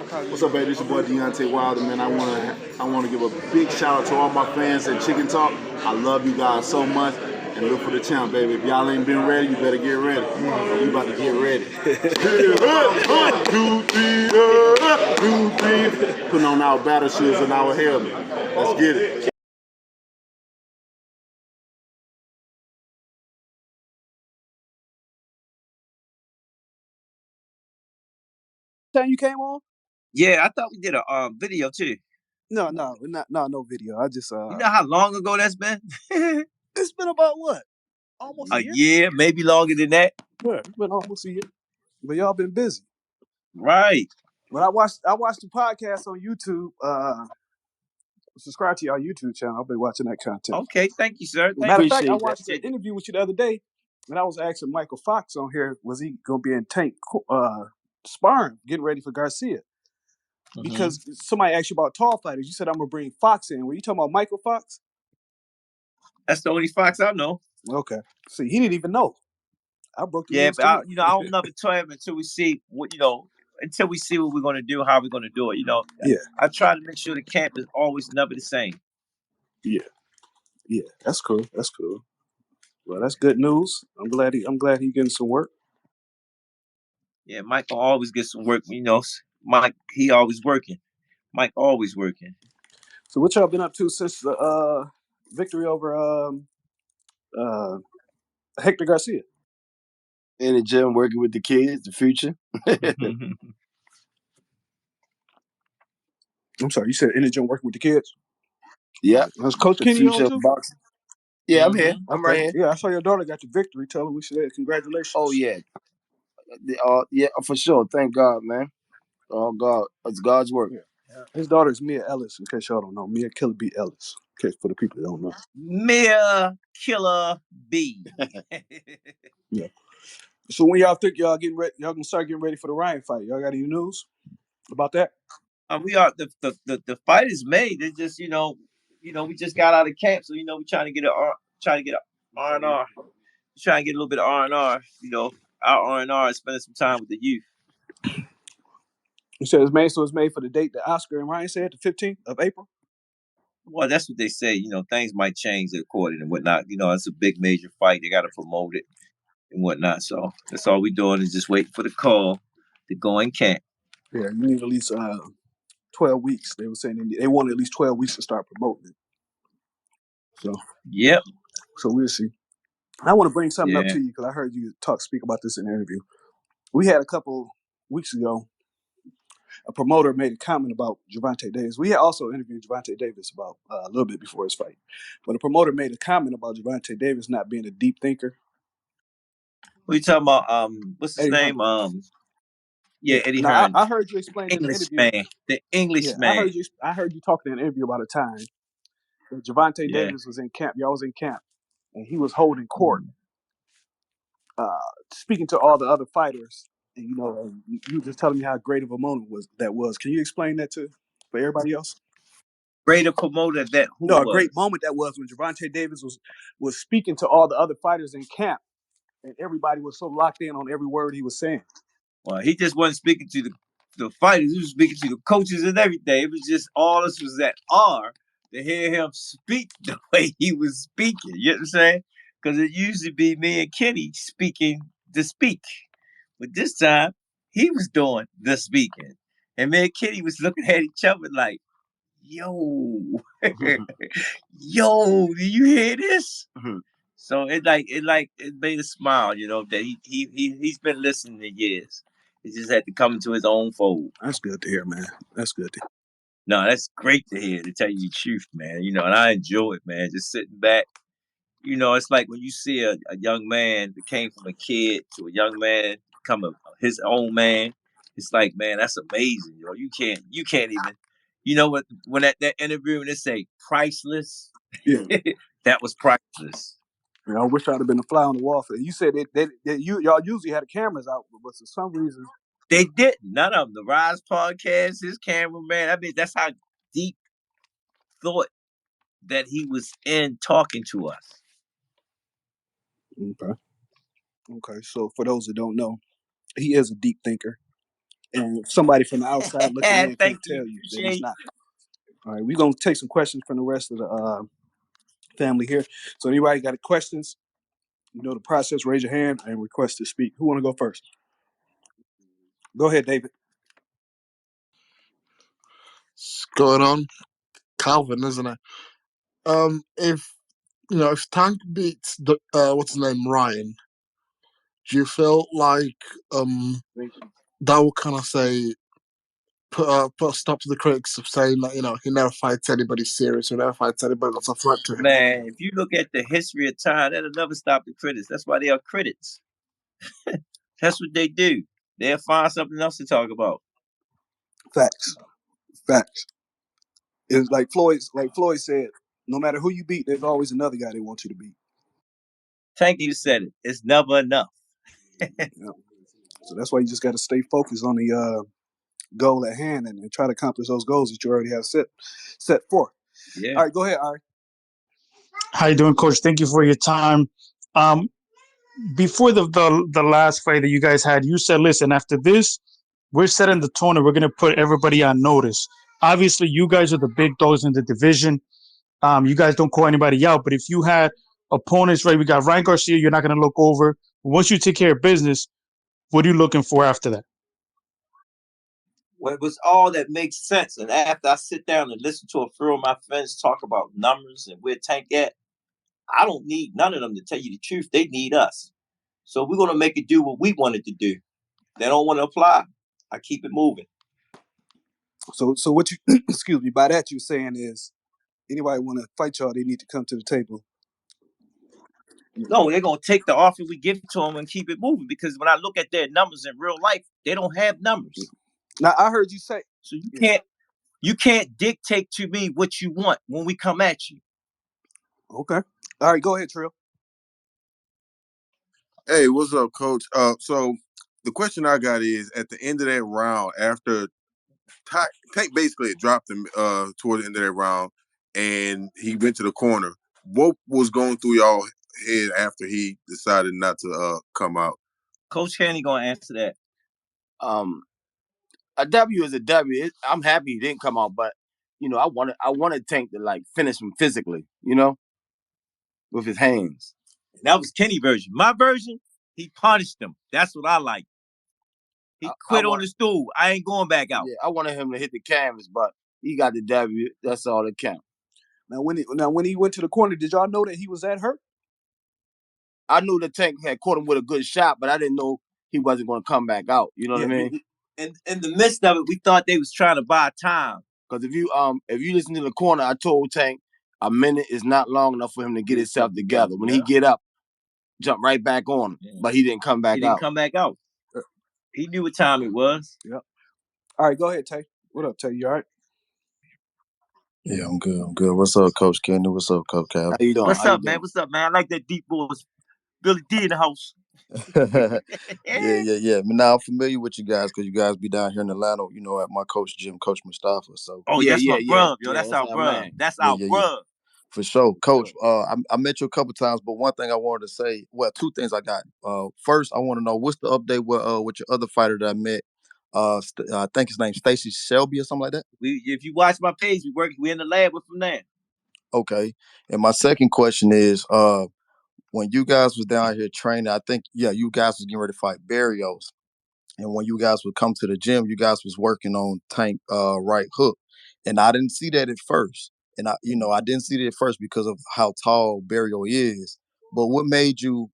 What's up, baby? This your boy Deontay Wilder, man. I wanna give a big shout out to all my fans at Chicken Talk. I love you guys so much, and look for the champ, baby. If y'all ain't been ready, you better get ready. We about to get ready. 2, 3, putting on our battle shoes and our helmet. Let's get it. Time you came on? Yeah, I thought we did a video too. No, no video. I just You know how long ago that's been? it's been about what? Almost a year? year, maybe longer than that. Yeah, it's been almost a year. But y'all been busy. Right. But I watched the podcast on YouTube. Subscribe to y'all YouTube channel. I've been watching that content. Okay, thank you, sir. Matter of fact, I watched an interview with you the other day, and I was asking Michael Fox on here, was he gonna be in Tank sparring, getting ready for Garcia? Because somebody asked you about tall fighters. You said I'm gonna bring Fox in. Were you talking about Michael Fox? That's the only Fox I know. Okay. See, he didn't even know. I broke the news. But I don't never tell him until we see what until we see what we're gonna do, how we're gonna do it. Yeah. I try to make sure the camp is always never the same. Yeah. That's cool. Well, that's good news. I'm glad he getting some work. Yeah, Michael always gets some work. Mike, he always working. Mike always working. So what y'all been up to since the victory over Hector Garcia? In the gym, working with the kids, the future. I'm sorry, you said in the gym working with the kids? Yeah. Was Coach Kenny on too? Boxing. Yeah, I'm here. I'm right here. Yeah, I saw your daughter got the victory. Tell her we said congratulations. Oh yeah. Yeah, for sure. Thank God, man. Oh God, it's God's work. Yeah. His daughter is Mia Ellis, in case y'all don't know. Mia Killer B Ellis. In case for the people that don't know. Mia Killer B. Yeah. So when y'all think y'all getting ready, y'all gonna start getting ready for the Ryan fight? Y'all got any news about that? We are the fight is made. It's just we just got out of camp, so we trying to get R&R. Trying to get a little bit of R&R. Our R&R is spending some time with the youth. You said it's made for the date that Oscar and Ryan said, the 15th of April. Well, that's what they say. Things might change according and whatnot. It's a big major fight. They got to promote it and whatnot. So that's all we doing is just waiting for the call to go in camp. Yeah, you need at least 12 weeks. They were saying they wanted at least 12 weeks to start promoting it. So yep. So we'll see. I want to bring something up to you because I heard you speak about this in an interview. We had a couple weeks ago, a promoter made a comment about Gervonta Davis. We had also interviewed Gervonta Davis about a little bit before his fight. But a promoter made a comment about Gervonta Davis not being a deep thinker. What are you talking about? What's his name? Eddie Hearn. I heard you explain in the interview. Man, the English man. I heard you talking in an interview about a time that Gervonta Davis was in camp. Y'all was in camp, and he was holding court, speaking to all the other fighters. And you just telling me how great of a moment that was. Can you explain that for everybody else? Greater promoter that who? No, a great moment that was when Gervonta Davis was speaking to all the other fighters in camp, and everybody was so locked in on every word he was saying. Well, he just wasn't speaking to the fighters; he was speaking to the coaches and everything. It was just all us was at R to hear him speak the way he was speaking. You know what I'm saying? Because it usually be me and Kenny speaking to speak, but this time he was doing the speaking, and me and Kenny was looking at each other like, "Yo, yo, do you hear this?" So it made a smile, that he's been listening to years. He just had to come into his own fold. That's good to hear, man. That's good to hear. No, that's great to hear, to tell you the truth, man. And I enjoy it, man. Just sitting back. It's like when you see a young man that came from a kid to a young man become his own man. It's like, man, that's amazing. You can't even, when at that interview when they say priceless, that was priceless. I wish I'd have been a fly on the wall for that. You said that y'all usually had the cameras out, but for some reason they didn't. None of them. The Rise podcast, his cameraman. I mean, that's how deep thought that he was in talking to us. Okay. So for those that don't know, he is a deep thinker. and somebody from the outside looking in Thank can't you. tell you that he's Appreciate. not. All right, we're gonna take some questions from the rest of the family here. So anybody got any questions? You know the process. Raise your hand and request to speak. Who want to go first? Go ahead, David. What's going on? Calvin, isn't it? If if Tank beats the what's his name, Ryan, do you feel like that will kind of say put a stop to the critics of saying that he never fights anybody serious or never fights anybody that's a threat to him? Man, if you look at the history of time, that'll never stop the critics. That's why they are critics. That's what they do. They'll find something else to talk about. Facts. It's like Floyd said, no matter who you beat, there's always another guy they want you to beat. Tank you said it. It's never enough. So that's why you just got to stay focused on the goal at hand and try to accomplish those goals that you already have set forth. Yeah. All right, go ahead, Ari. How you doing, Coach? Thank you for your time. Before the last fight that you guys had, you said, listen, after this, we're setting the tone and we're going to put everybody on notice. Obviously, you guys are the big dogs in the division. You guys don't call anybody out, but if you had opponents, right, we got Ryan Garcia, you're not going to look over. Once you take care of business, what are you looking for after that? Well, it was all that makes sense. And after I sit down and listen to a few of my friends talk about numbers and where Tank at, I don't need none of them to tell you the truth. They need us. So we're going to make it do what we want it to do. They don't want to apply. I keep it moving. So what you excuse me, by that you're saying is anybody want to fight y'all, they need to come to the table. No, they're going to take the offer we give to them and keep it moving, because when I look at their numbers in real life, they don't have numbers. Now I heard you say, so you can't dictate to me what you want when we come at you. Okay. All right, go ahead, Trill. Hey, what's up, Coach? So the question I got is, at the end of that round, after Tank basically dropped him toward the end of that round, and he went to the corner, what was going through y'all head after he decided not to come out? Coach Haney gonna answer that. A W is a W. I'm happy he didn't come out, but I wanted Tank to like finish him physically, with his hands. That was Kenny's version. My version, he punished him. That's what I like. He quit on the stool. I ain't going back out. Yeah, I wanted him to hit the canvas, but he got the W. That's all that counts. Now when he went to the corner, did y'all know that he was that hurt? I knew the Tank had caught him with a good shot, but I didn't know he wasn't going to come back out. You know what I mean? In the midst of it, we thought they was trying to buy time. Because if you listen to the corner, I told Tank a minute is not long enough for him to get himself together. When he get up, jump right back on him. Yeah. But he didn't come back out. He didn't come back out. He knew what time it was. Yep. All right, go ahead, Tay. What up, Tay? You all right? Yeah, I'm good. What's up, Coach Kenny? What's up, Coach Cal? How you doing? What's up, man? I like that deep voice. Billy D in the house. Yeah. Now I'm familiar with you guys because you guys be down here in Atlanta, at my coach gym, Coach Mustafa. So that's my bruv, yo. That's our bruv. That's our bruv. For sure. Coach, I met you a couple times, but one thing I wanted to say, well, two things I got. First, I want to know what's the update with your other fighter that I met. I think his name's Stacy Shelby or something like that. If you watch my page, we in the lab with him now. Okay. And my second question is, when you guys was down here training, I think, you guys was getting ready to fight Barrios. And when you guys would come to the gym, you guys was working on Tank right hook. And I didn't see that at first. And I didn't see that at first because of how tall Barrio is. But what made you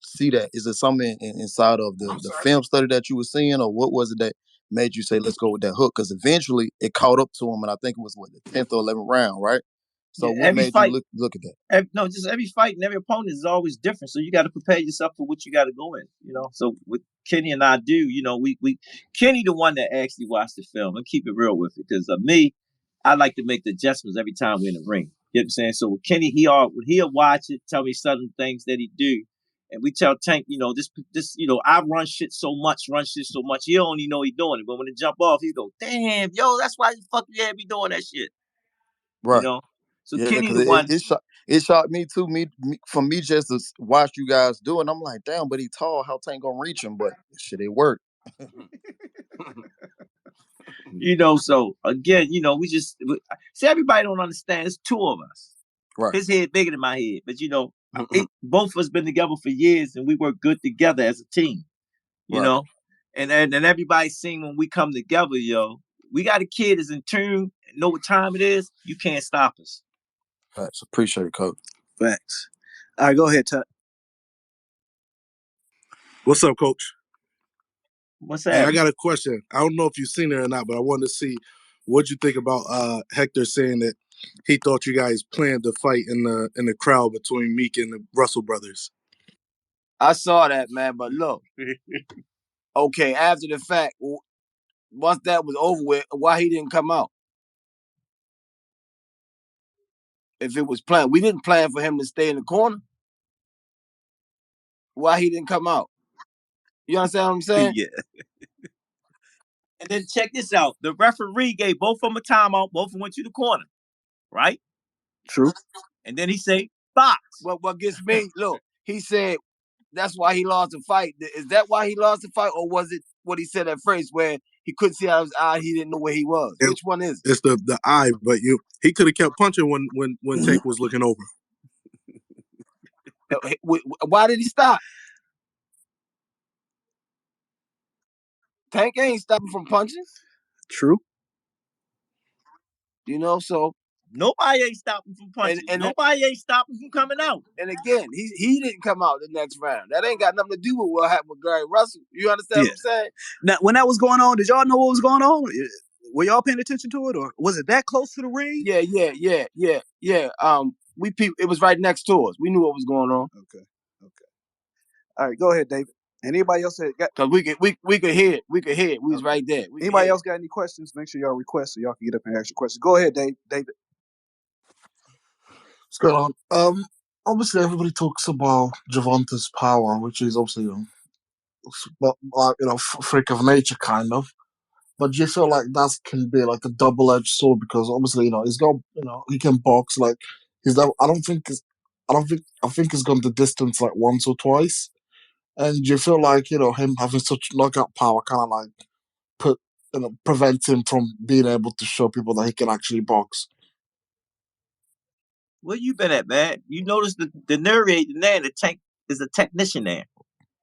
see that? Is it something inside of the film study that you were seeing, or what was it that made you say, let's go with that hook? Because eventually it caught up to him, and I think it was the 10th or 11th round, right? So what made you look at that? Just every fight and every opponent is always different. So you got to prepare yourself for what you got to go in. So what Kenny and I do, we Kenny the one that actually watched the film, and keep it real with it. Because me, I like to make the adjustments every time we're in the ring. You know what I'm saying? So with Kenny, he'll watch it, tell me certain things that he do. And we tell Tank, this, I run shit so much. He don't even know he doing it. But when it jump off, he go, damn, yo, that's why the fuck you had me doing that shit. Right. So Kenny the one. It shocked me too. For me just to watch you guys do it, I'm like, damn, but he tall. How Tank gonna reach him? But shit, it worked. So again, we just see everybody don't understand. It's two of us. Right. His head bigger than my head, but both of us been together for years, and we work good together as a team. And everybody's seen when we come together, we got a kid that's in tune, know what time it is. You can't stop us. Facts. Appreciate it, Coach. Facts. All right, go ahead, Tut. What's up, Coach? What's that? Hey, I got a question. I don't know if you've seen it or not, but I wanted to see what you think about Hector saying that he thought you guys planned the fight in the crowd between Meek and the Russell brothers. I saw that, man, but look. Okay, after the fact, once that was over with, why he didn't come out? If it was planned, we didn't plan for him to stay in the corner. Why he didn't come out? You understand what I'm saying? Yeah. And then check this out. The referee gave both of them a timeout. Both of them went to the corner, right? True. And then he said, box. What gets me, look, he said that's why he lost the fight. Is that why he lost the fight, or was it what he said at first where he couldn't see out of his eye, he didn't know where he was? Which one is it? It's the eye, but he could have kept punching when Tank was looking over. Why did he stop? Tank ain't stopping from punching. True. So nobody ain't stopping from punching. And nobody ain't stopping from coming out. And again, he didn't come out the next round. That ain't got nothing to do with what happened with Gary Russell. You understand what I'm saying? Now, when that was going on, did y'all know what was going on? Were y'all paying attention to it, or was it that close to the ring? Yeah. It was right next to us. We knew what was going on. Okay. All right, go ahead, David. Anybody else because we could hear it. We could hear it. We was right there. Anybody else got any questions? Make sure y'all request so y'all can get up and ask your questions. Go ahead, David. What's going on? Obviously, everybody talks about Gervonta's power, which is obviously freak of nature kind of. But do you feel like that can be like a double-edged sword because obviously he's got he can box like I think he's gone the distance like once or twice. And do you feel like him having such knockout power kind of like prevent him from being able to show people that he can actually box? Where you been at, man? You notice the narrator there, the Tank is a technician there.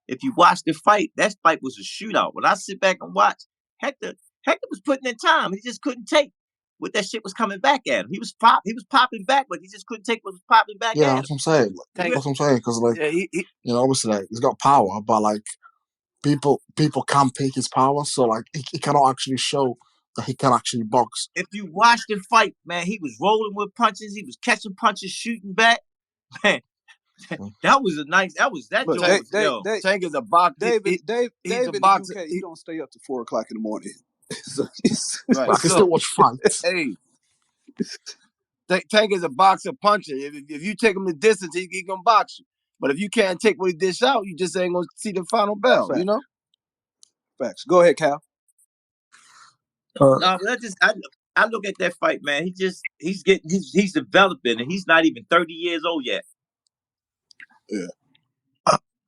If you watch the fight, that fight was a shootout. When I sit back and watch, Hector was putting in time. He just couldn't take what that shit was coming back at him. He was popping back, but he just couldn't take what was popping back at him. Yeah, that's what I'm saying. That's what I'm saying. Because obviously he's got power, but like people can't take his power, so like he cannot actually show that he can actually box. If you watch the fight, man, he was rolling with punches. He was catching punches, shooting back. Man, that was Tank is a boxer. David, he's a boxer. In the UK, he don't stay up to 4 o'clock in the morning. Right. I can still watch fights. Hey, Tank is a boxer puncher. If you take him the distance, he gonna box you. But if you can't take what he dish out, you just ain't gonna see the final bell. Facts. Facts. Go ahead, Cal. No, I look at that fight, man. He's developing, and he's not even 30 years old yet. Yeah.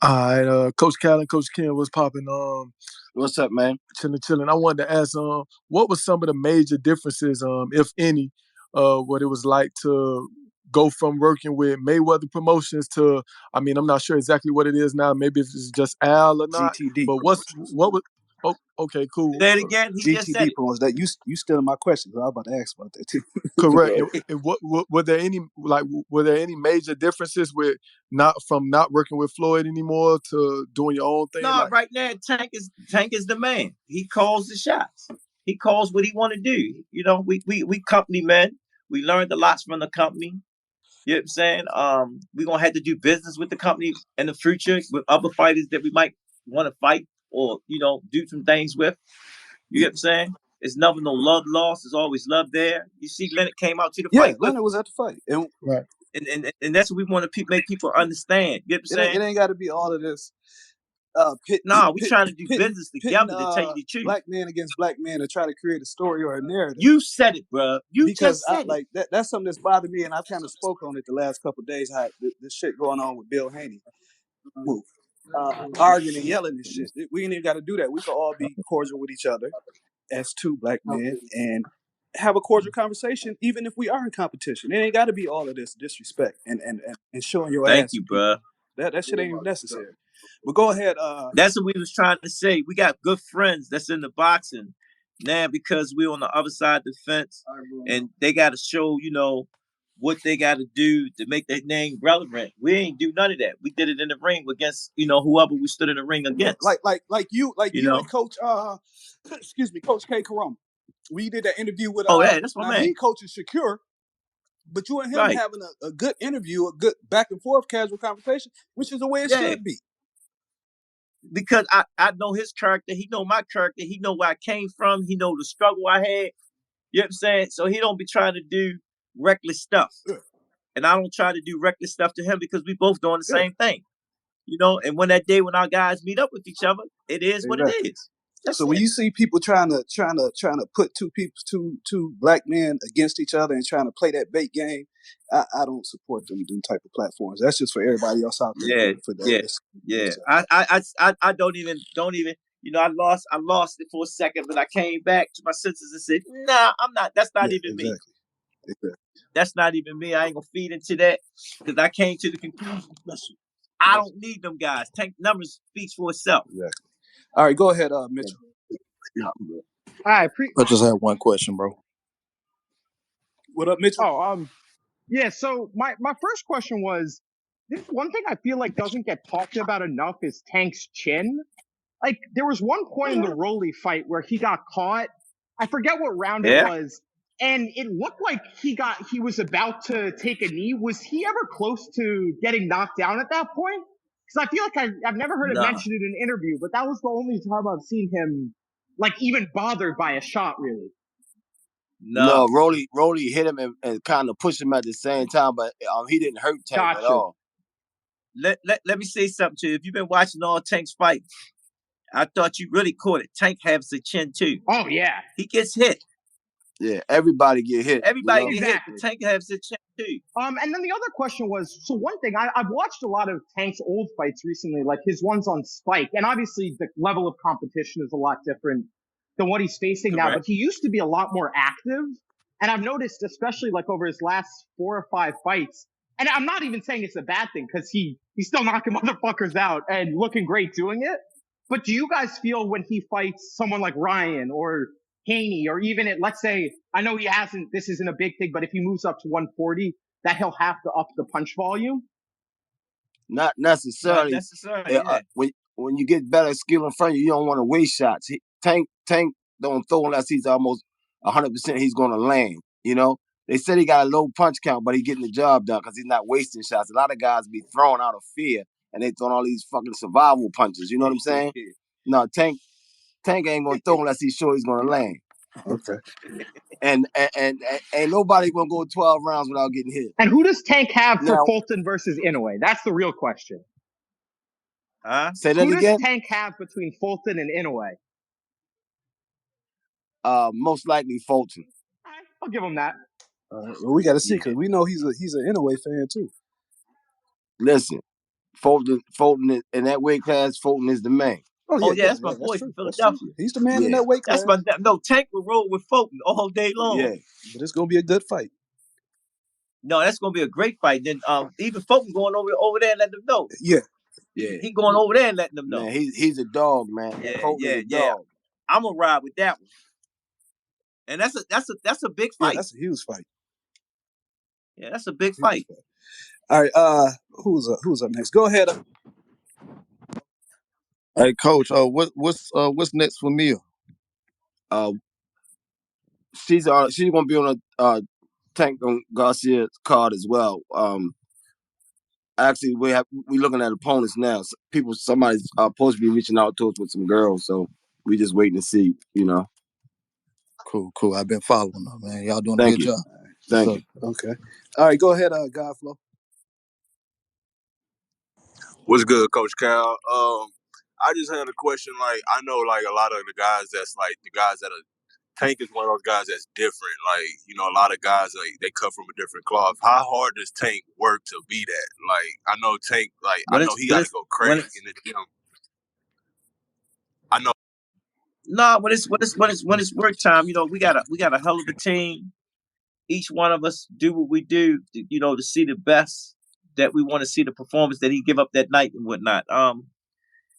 All right, Coach Cal and Coach Ken, what's popping? What's up, man? Chilling. I wanted to ask, what was some of the major differences, if any, what it was like to go from working with Mayweather Promotions to, I'm not sure exactly what it is now. Maybe if it's just Al or not. GTD. But what was? Oh, okay, cool. Say it again. He just said GTD Promotions. That you still in my questions. I was about to ask about that too. Correct. And what were there any major differences with not working with Floyd anymore to doing your own thing? No, right now Tank is the man. He calls the shots. He calls what he want to do. We company men. We learned a lot from the company. You know what I'm saying? We're gonna have to do business with the company in the future with other fighters that we might want to fight or do some things with. You know what I'm saying? It's never no love lost. There's always love there. You see, Leonard came out to the fight. Yeah, Leonard was at the fight. Right. And that's what we want to make people understand. You know what I'm saying? It ain't got to be all of this. We're trying to do business together to tell you the truth. Black man against black man to try to create a story or a narrative. You said it, bro. Because that's something that's bothered me, and I've kind of spoke on it the last couple of days. How this shit going on with Bill Haney. Move. arguing and yelling and shit. We ain't even got to do that. We can all be cordial with each other as two black men and have a cordial conversation, even if we are in competition. It ain't got to be all of this disrespect and showing your Thank ass you, to people. bro. That shit ain't even necessary. But go ahead. That's what we was trying to say. We got good friends that's in the boxing now because we're on the other side of the fence, and they got to show, what they got to do to make their name relevant. We ain't do none of that. We did it in the ring against, whoever we stood in the ring against. Like you and Coach excuse me, Coach K. Karama. We did that interview with that's my now man. he coaches Shakur, but you and him Right. having a good interview, a good back and forth casual conversation, which is the way it should be. Because I know his character, he know my character, he know where I came from, he know the struggle I had. You know what I'm saying? So he don't be trying to do reckless stuff. Yeah. And I don't try to do reckless stuff to him because we both doing the same thing. And when that day when our guys meet up with each other, it is what it is. So when you see people trying to put two black men against each other and trying to play that bait game, I don't support them type of platforms. That's just for everybody else out there. I don't even. I lost it for a second, but I came back to my senses and said, "Nah, I'm not. That's not even me. Exactly. That's not even me. I ain't gonna feed into that because I came to the conclusion. Listen, I don't need them guys. Tank numbers speaks for itself. Exactly. All right, go ahead, Mitchell. I just have one question, bro. What up, Mitchell? Yeah. So my first question was, this one thing I feel like doesn't get talked about enough is Tank's chin. Like there was one point in the Rolly fight where he got caught. I forget what round it was, and it looked like he was about to take a knee. Was he ever close to getting knocked down at that point? Because I feel like I've never heard it mentioned in an interview, but that was the only time I've seen him like even bothered by a shot, really. No, Rolly hit him and kind of pushed him at the same time, but he didn't hurt Tank at all. Let me say something to you. If you've been watching all Tank's fights, I thought you really caught it. Tank has a chin too. Oh yeah, he gets hit. Yeah, everybody get hit. Everybody get hit. But Tank has a chin too. And then the other question was, so one thing, I've watched a lot of Tank's old fights recently, like his ones on Spike, and obviously the level of competition is a lot different than what he's facing now, but he used to be a lot more active. And I've noticed, especially like over his last 4 or 5 fights, and I'm not even saying it's a bad thing because he's still knocking motherfuckers out and looking great doing it. But do you guys feel when he fights someone like Ryan or Haney, or even let's say, I know this isn't a big thing, but if he moves up to 140, that he'll have to up the punch volume? Not necessarily. When you get better skill in front of you, you don't want to waste shots. Tank don't throw unless he's almost 100% he's going to land. They said he got a low punch count, but he's getting the job done because he's not wasting shots. A lot of guys be throwing out of fear, and they throwing all these fucking survival punches. You know what I'm saying? No, Tank ain't going to throw unless he's sure he's going to land. Okay. And ain't nobody going to go 12 rounds without getting hit. And who does Tank have for Fulton versus Inoue? That's the real question. Say that again? Who does Tank have between Fulton and Inoue? Most likely Fulton. I'll give him that. Well, we got to see because we know he's an Inoue fan too. Listen, Fulton in that weight class, Fulton is the man. Oh yeah, that's my boy from Philadelphia. He's the man in that weight class. Tank will roll with Fulton all day long. Yeah, but it's gonna be a good fight. No, that's gonna be a great fight. Then even Fulton going over there and letting them know. Yeah. He going over there and letting them know. Man, he's a dog, man. Yeah. I'm gonna ride with that one. And that's a big fight. Yeah, that's a huge fight. Yeah, that's a big fight. All right, who's up next? Go ahead. Hey, Coach. What's next for Mia? She's gonna be on a Tank Garcia card as well. Actually, we looking at opponents now. Somebody's supposed to be reaching out to us with some girls, so we just waiting to see. Cool. I've been following them, man. Y'all doing a good job. Thank you. Okay. All right, go ahead, Godflow. What's good, Coach Cal? I just had a question. Like, I know, like, a lot of the guys that's like the guys that are Tank is one of those guys that's different. Like, you know, a lot of guys, like, they cut from a different cloth. How hard does Tank work to be that? Like, I know Tank, like, I know he got to go crazy in the gym. I know. No, when it's work time, you know, we got a hell of a team. Each one of us do what we do, you know, to see the best that we want to see, the performance that he give up that night and whatnot.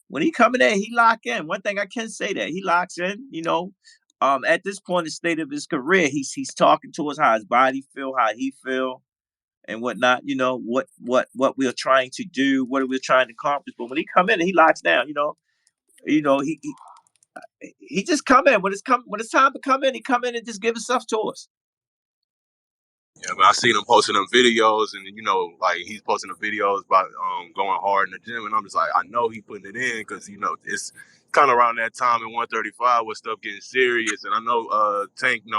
When he come in there, he lock in. One thing I can say that he locks in, you know. At this point in the state of his career, he's talking to us how his body feel, how he feel, and whatnot. You know what we're trying to do, what we're trying to accomplish. But when he come in and he locks down, he just come in when it's time to come in. He come in and just give himself to us. Yeah, but I seen him posting them videos, and you know, like he's posting the videos about going hard in the gym, and I'm just like, I know he putting it in because you know it's kind of around that time in 135 with stuff getting serious, and I know Tank you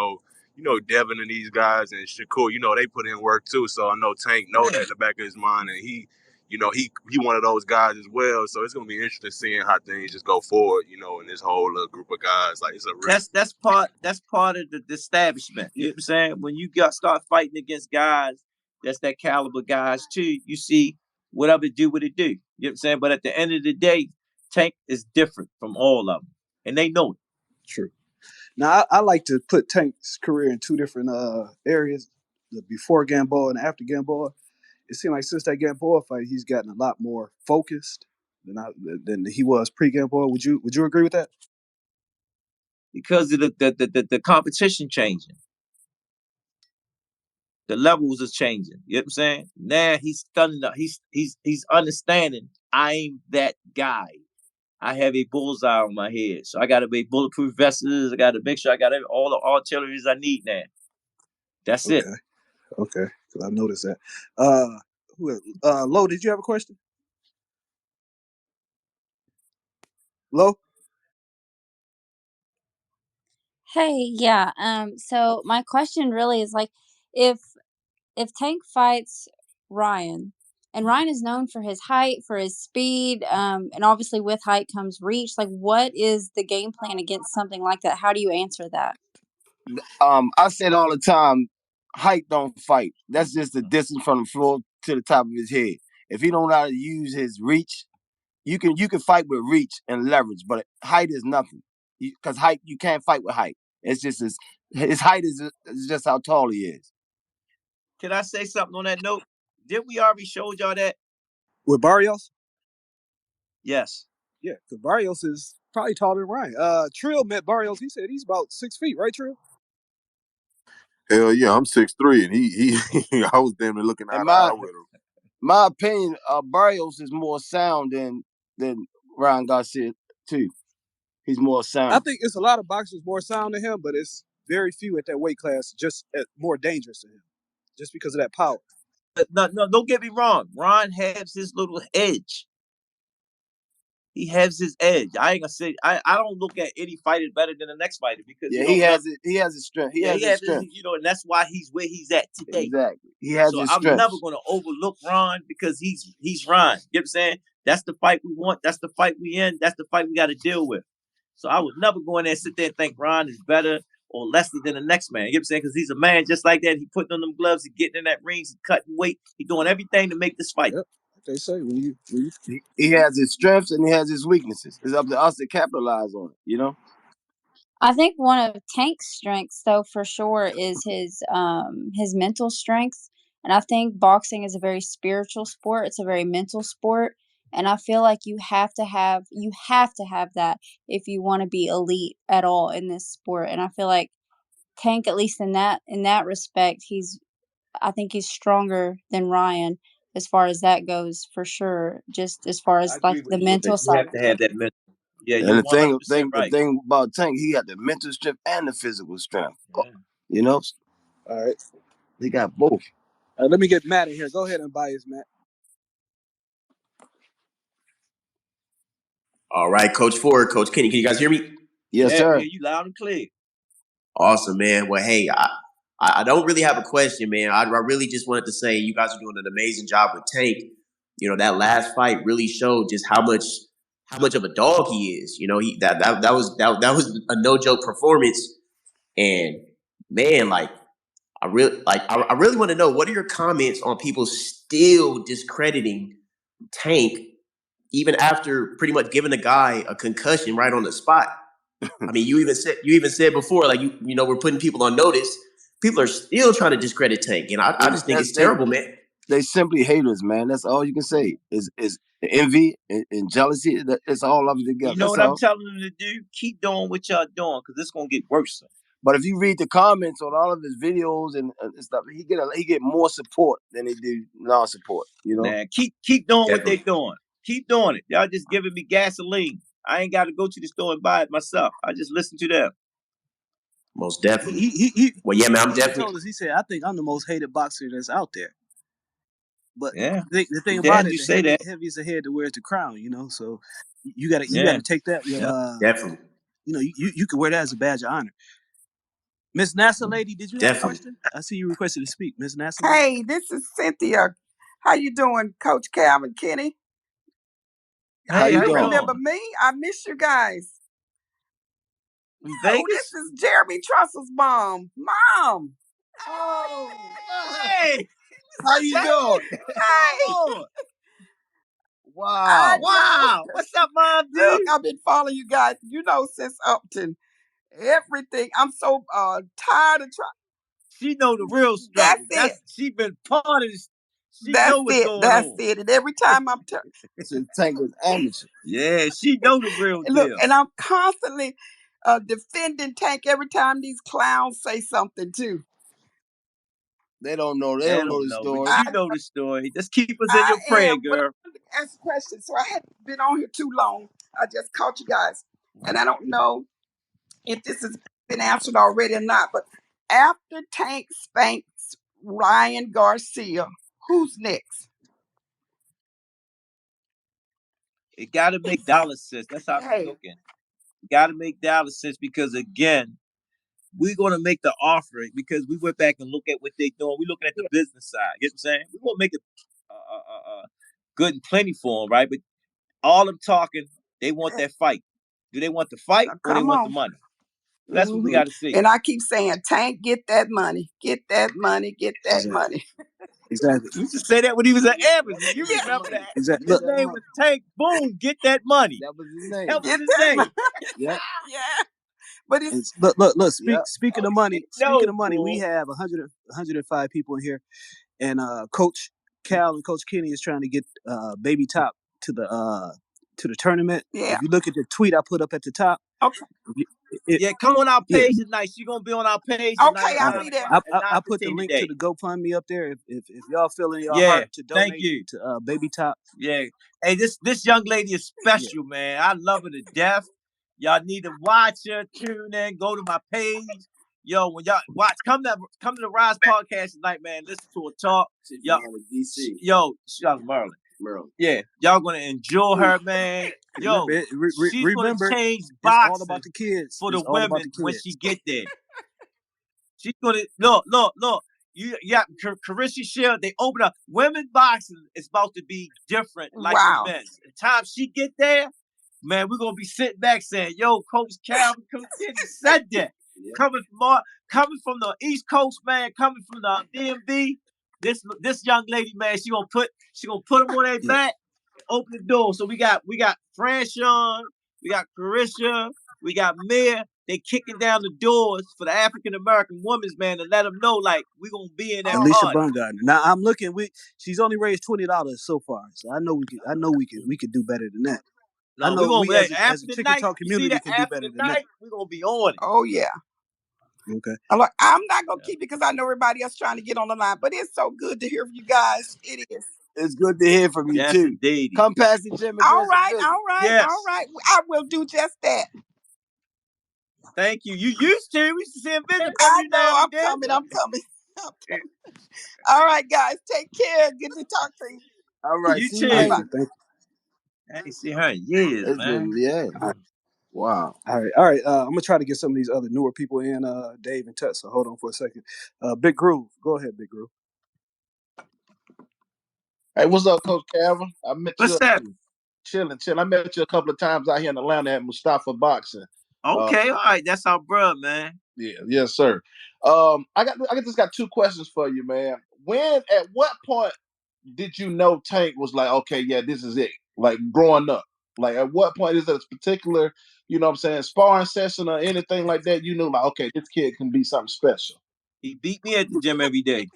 know Devin and these guys and Shakur, you know they put in work too, so I know Tank know that in the back of his mind, and he one of those guys as well, so it's gonna be interesting seeing how things just go forward, you know, in this whole group of guys. Like it's a that's part of the establishment. You know what I'm saying? When you start fighting against guys that's that caliber guys too, you see whatever it do what it do. You know what I'm saying? But at the end of the day, Tank is different from all of them, and they know it. True. Now I like to put Tank's career in two different areas: the before Gamboa and after Gamboa. It seemed like since that Gamboa fight, he's gotten a lot more focused than he was pre-Gamboa. Would you agree with that? Because of the competition changing, the levels is changing. You know what I'm saying? Now he's studying. He's understanding. I'm that guy. I have a bullseye on my head, so I got to be bulletproof vests. I got to make sure I got all the artilleries I need now. That's it. Okay, because I noticed that. Lo, did you have a question? Lo? Hey, yeah. So my question really is like, if Tank fights Ryan, and Ryan is known for his height, for his speed, and obviously with height comes reach. Like, what is the game plan against something like that? How do you answer that? I said all the time, height don't fight. That's just the distance from the floor to the top of his head. If he don't know how to use his reach, you can fight with reach and leverage, but height is nothing. Because height, you can't fight with height. It's just his height is just how tall he is. Can I say something on that note? Did we already showed y'all that? With Barrios? Yes. Yeah, because Barrios is probably taller than Ryan. Trill met Barrios. He said he's about 6 feet, right, Trill? Hell yeah, I'm 6'3", and he I was damn near looking eye to eye with him. My opinion, Barrios is more sound than Ryan Garcia too. He's more sound. I think it's a lot of boxers more sound than him, but it's very few at that weight class just more dangerous to him, just because of that power. No, don't get me wrong. Ron has his little edge. He has his edge. I ain't gonna say I don't look at any fighter better than the next fighter because he has his strength. He has his strength. You know, and that's why he's where he's at today. Exactly. He has his strength. I'm never gonna overlook Ron because he's Ron. You know what I'm saying? That's the fight we want. That's the fight we in. That's the fight we got to deal with. So I would never go in there and sit there and think Ron is better or lesser than the next man. You know what I'm saying? Because he's a man just like that. He putting on them gloves, he getting in that ring, he cutting weight, he doing everything to make this fight. Yep. They say when he has his strengths and he has his weaknesses. It's up to us to capitalize on it, you know? I think one of Tank's strengths, though, for sure, is his mental strength. And I think boxing is a very spiritual sport. It's a very mental sport. And I feel like you have to have that if you want to be elite at all in this sport. And I feel like Tank, at least in that respect, I think he's stronger than Ryan as far as that goes, for sure. Just as far as like the mental side. You have to have that mental. Yeah, and the thing about Tank, he got the mental strength and the physical strength. Yeah. You know? All right. He got both. Let me get Matt in here. Go ahead and bias, Matt. All right, Coach Ford, Coach Kenny, can you guys hear me? Yes, sir. I hear you loud and clear. Awesome, man. Well, hey, I don't really have a question, man. I really just wanted to say you guys are doing an amazing job with Tank. You know, that last fight really showed just how much of a dog he is. You know, that was a no joke performance. And man, like I really want to know, what are your comments on people still discrediting Tank even after pretty much giving the guy a concussion right on the spot? I mean, you even said before, like you know, we're putting people on notice. People are still trying to discredit Tank, and I just think it's terrible, man. They simply haters, man. That's all you can say. Is envy and jealousy. It's all of it together. You know That's what all. I'm telling them to do? Keep doing what y'all doing, because it's gonna get worse. But if you read the comments on all of his videos and stuff, he get more support than he do non-support. You know, man, keep doing what they doing. Keep doing it. Y'all just giving me gasoline. I ain't got to go to the store and buy it myself. I just listen to them. Most definitely. Well, yeah, man, I'm definitely. He told us. He said, "I think I'm the most hated boxer that's out there." But yeah, the thing about it, the heaviest ahead to wears the crown. You know, so you got to take that. Definitely. You know, you can wear that as a badge of honor. Miss NASA lady, did you have a question? I see you requested to speak, Miss NASA. Hey, this is Cynthia. How you doing, Coach Cal and Kenny? Hey, you remember me? I miss you guys. Vegas? This is Jeremy Trussell's mom. Mom. Oh, hey. How you doing? Hey. Wow. Wow. What's up, Mom? Look, I've been following you guys, since Upton. Everything. I'm so tired of trying. She know the real struggle. That's it. She been part of this. She that's know what's it. going that's on. it. And every time I'm Tank was amateur. Yeah, she know the real deal. Look, and I'm constantly defending Tank every time these clowns say something too. They don't know. They don't know the story. You know the story. Just keep us in your prayer, girl. Ask a question. So I hadn't been on here too long. I just caught you guys, and I don't know if this has been answered already or not. But after Tank spanks Ryan Garcia, who's next? It got to make dollar sense. That's how I'm looking. Got to make dollar sense, because again, we're going to make the offering because we went back and look at what they're doing. We're looking at the business side. You know what I'm saying? We won't make it good and plenty for them, right? But all I'm talking, they want that fight. Do they want the fight or they want the money? That's what we got to see. And I keep saying, Tank, get that money. Get that money. Get that money. Exactly. We used to say that when he was at Evans. You remember that? Exactly. His name was Tank. Boom, get that money. That was his name. That was his name. Yeah. Yeah. But it's look. Speaking of money, we have 105 people in here, and Coach Cal and Coach Kenny is trying to get Baby Top to the tournament. Yeah. If you look at the tweet I put up at the top. Okay. Come on our page tonight. She's gonna be on our page tonight. Okay, I'll be there. I put the link to the GoFundMe up there. If y'all feel in your heart to donate to Baby Top. Yeah. Hey, this young lady is special, man. I love her to death. Y'all need to watch her, tune in, go to my page. Yo, when y'all watch, come to the Rise podcast tonight, man. Listen to her talk. Yo, she's out of Maryland. Yeah, y'all gonna enjoy her, man. Yo, she's gonna change boxing all about the kids. For the women when she get there. She's gonna look. You got Carissa Shield. They open up. Women boxing is about to be different, like the men's. The time she get there, man, we're gonna be sitting back saying, "Yo, Coach Cal, Coach Kenny said that." Yeah. Coming from the East Coast, man, coming from the DMV. This young lady, man, she gonna put them on their back, open the door. So we got Franchon, we got Carissa, we got Mia. They kicking down the doors for the African American women's, man, to let them know, like, we gonna be in that Alicia party. Bungardner. Now I'm looking. She's only raised $20 so far, so I know we could do better than that. No, I know we as a Chicken Talk community can do better than that. We're gonna be on it. Oh yeah. Okay. I'm not gonna keep it because I know everybody else trying to get on the line, but it's so good to hear from you guys. It is. It's good to hear from you too. Indeed. Come past the gym. All right. Yes. All right. I will do just that. Thank you. You used to. We used to send visit from you now. I'm coming. All right, guys. Take care. Good to talk to you. All right. You too. Thank you. I ain't seen her in years, man. Yeah. Wow. All right. I'm gonna try to get some of these other newer people in, Dave and Tut. So hold on for a second. Big Groove, go ahead, Big Groove. Hey, what's up, Coach Calvin? I met you. What's that? Chilling. I met you a couple of times out here in Atlanta at Mustafa Boxing. Okay, all right. That's our bro, man. Yeah, yes, sir. I just got two questions for you, man. At what point did you know Tank was like, okay, yeah, this is it? Like growing up, like at what point is it a particular, you know what I'm saying, sparring session or anything like that? You knew like, okay, this kid can be something special. He beat me at the gym every day.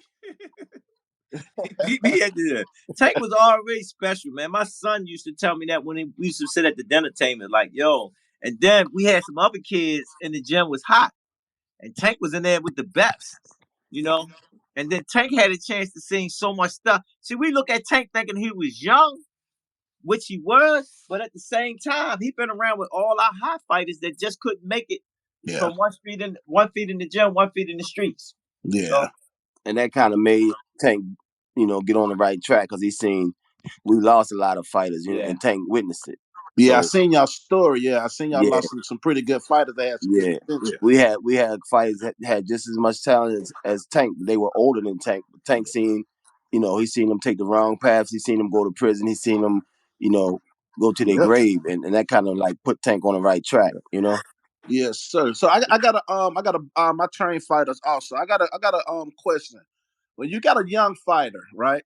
He beat me at the gym. Tank was already special, man. My son used to tell me that when we used to sit at the dinner table, like, yo. And then we had some other kids in the gym was hot, and Tank was in there with the best, you know. And then Tank had a chance to see so much stuff. See, we look at Tank thinking he was young, which he was, but at the same time, he been around with all our high fighters that just couldn't make it from one feet in the gym, 1 feet in the streets. Yeah. You know? And that kind of made Tank, get on the right track because he seen we lost a lot of fighters, and Tank witnessed it. Yeah, So, I seen y'all story. Yeah, I seen y'all yeah. lost some pretty good fighters that had some good potential. We had fighters that had just as much talent as Tank, but they were older than Tank. But Tank seen, he seen them take the wrong paths. He seen them go to prison. He seen them, go to their grave, and that kind of like put Tank on the right track. Yes, sir. So I got I train fighters also. I got a question. When you got a young fighter, right?